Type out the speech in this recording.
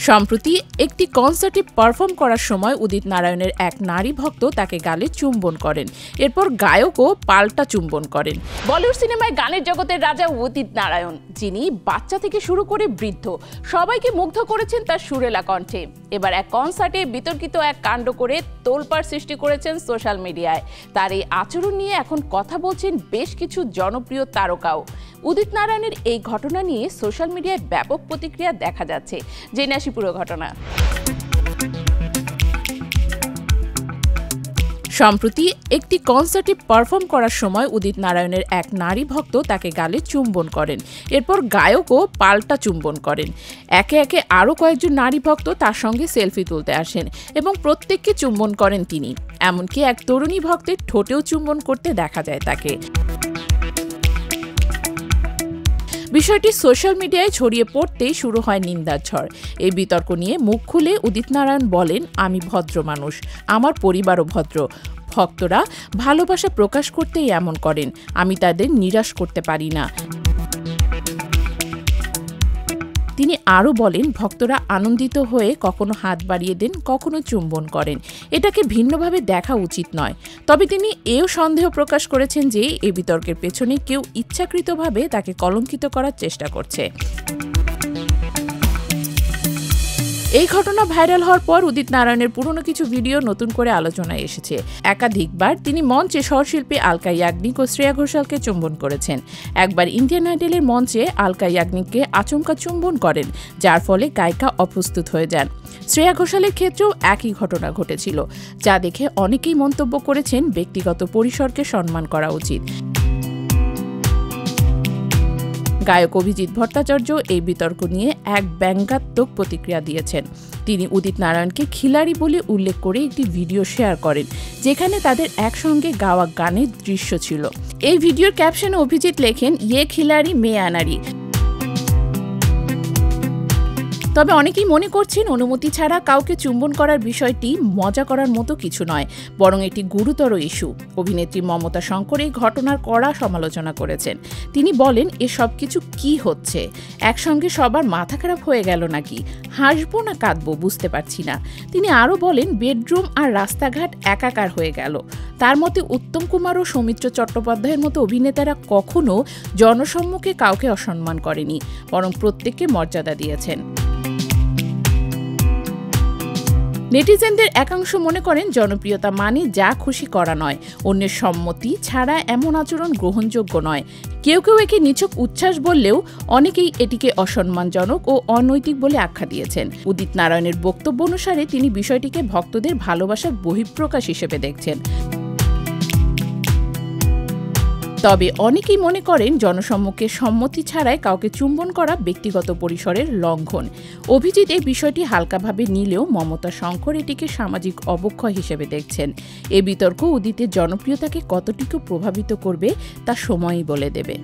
সম্প্রতি একটি কনসার্টে পারফর্ম করার সময় উদিত নারায়ণের এক নারী ভক্ত তাকে গালে চুম্বন করেন। এরপর গায়কও পাল্টা চুম্বন করেন। বলিউড সিনেমায় গানের জগতের রাজা উদিত নারায়ণ, যিনি বাচ্চা থেকে শুরু করে বৃদ্ধ সবাইকে মুগ্ধ করেছেন তার সুরেলা কণ্ঠে। এবার এক কনসার্টে বিতর্কিত এক কাণ্ড করে তোলপাড় সৃষ্টি করেছেন সোশ্যাল মিডিয়ায়। তার এই আচরণ নিয়ে এখন কথা বলছেন বেশ কিছু জনপ্রিয় তারকাও। উদিত নারায়ণের এই ঘটনা নিয়ে সোশ্যাল মিডিয়ায় ব্যাপক প্রতিক্রিয়া দেখা যাচ্ছে। জেনে আসি পুরো ঘটনা। সম্প্রতি একটি কনসার্টে পারফর্ম করার সময় উদিত নারায়ণের এক নারী ভক্ত তাকে গালে চুম্বন করেন। এরপর গায়কও পাল্টা চুম্বন করেন। একে একে আরও কয়েকজন নারী ভক্ত তার সঙ্গে সেলফি তুলতে আসেন এবং প্রত্যেককে চুম্বন করেন তিনি। এমনকি এক তরুণী ভক্তের ঠোঁটেও চুম্বন করতে দেখা যায় তাকে। বিষয়টি সোশ্যাল মিডিয়ায় ছড়িয়ে পড়তেই শুরু হয় নিন্দার ঝড়। এই বিতর্ক নিয়ে মুখ খুলে উদিত নারায়ণ বলেন, আমি ভদ্র মানুষ, আমার পরিবারও ভদ্র। ভক্তরা ভালোবাসা প্রকাশ করতেই এমন করেন, আমি তাদের নিরাশ করতে পারি না। তিনি আরও বলেন, ভক্তরা আনন্দিত হয়ে কখনো হাত বাড়িয়ে দেন, কখনো চুম্বন করেন। এটাকে ভিন্নভাবে দেখা উচিত নয়। তবে তিনি এও সন্দেহ প্রকাশ করেছেন যে এই বিতর্কের পেছনে কেউ ইচ্ছাকৃতভাবে তাকে কলঙ্কিত করার চেষ্টা করছে। এই ঘটনা ভাইরাল হওয়ার পর উদিত নারায়ণের পুরনো কিছু ভিডিও নতুন করে আলোচনায় এসেছে। একাধিকবার তিনি মঞ্চে সহশিল্পী আলকা ইয়াগনিক ও শ্রেয়া ঘোষালকে চুম্বন করেছেন। একবার ইন্ডিয়ান আইডলের মঞ্চে আলকা ইয়াগনিককে আচমকা চুম্বন করেন, যার ফলে গায়িকা অপ্রস্তুত হয়ে যান। শ্রেয়া ঘোষালের ক্ষেত্রেও একই ঘটনা ঘটেছিল, যা দেখে অনেকেই মন্তব্য করেছেন ব্যক্তিগত পরিসরকে সম্মান করা উচিত। গায়ক অভিজিৎ ভট্টাচার্য এই বিতর্ক নিয়ে এক ব্যঙ্গাত্মক প্রতিক্রিয়া দিয়েছেন। তিনি উদিত নারায়ণকে খিলাড়ি বলে উল্লেখ করে একটি ভিডিও শেয়ার করেন, যেখানে তাদের একসঙ্গে গাওয়া গানের দৃশ্য ছিল। এই ভিডিওর ক্যাপশনে অভিজিৎ লেখেন, ইয়ে খিলাড়ি মে আনারি। তবে অনেকেই মনে করছেন অনুমতি ছাড়া কাউকে চুম্বন করার বিষয়টি মজা করার মতো কিছু নয়, বরং এটি গুরুতর ইস্যু। অভিনেত্রী মমতা শঙ্কর এই ঘটনার কড়া সমালোচনা করেছেন। তিনি বলেন, এসব কিছু কি হচ্ছে? একসঙ্গে সবার মাথা খারাপ হয়ে গেল নাকি? হাসবো না কাঁদবো বুঝতে পারছি না। তিনি আরও বলেন, বেডরুম আর রাস্তাঘাট একাকার হয়ে গেল। তার মতে উত্তম কুমার ও সৌমিত্র চট্টোপাধ্যায়ের মতো অভিনেতারা কখনো জনসম্মুখে কাউকে অসম্মান করেনি, বরং প্রত্যেককে মর্যাদা দিয়েছেন। নেটিজেনদের একাংশ মনে করেন জনপ্রিয়তা মানে যা খুশি করা নয়, অন্যের সম্মতি ছাড়া এমন আচরণ গ্রহণযোগ্য নয়। কেউ কেউ একে নিছক উচ্ছ্বাস বললেও অনেকেই এটিকে অসম্মানজনক ও অনৈতিক বলে আখ্যা দিয়েছেন। উদিত নারায়ণের বক্তব্য অনুসারে তিনি বিষয়টিকে ভক্তদের ভালোবাসার বহিঃপ্রকাশ হিসেবে দেখছেন। তবে অনেকেই মনে করেন জনসম্মুখে সম্মতি ছাড়াই কাউকে চুম্বন করা ব্যক্তিগত পরিসরের লঙ্ঘন। অভিজিৎ এই বিষয়টি হালকাভাবে নিলেও মমতা শঙ্কর এটিকে সামাজিক অবক্ষয় হিসেবে দেখছেন। এ বিতর্ক উদিতের জনপ্রিয়তাকে কতটুকু প্রভাবিত করবে তা সময়ই বলে দেবে।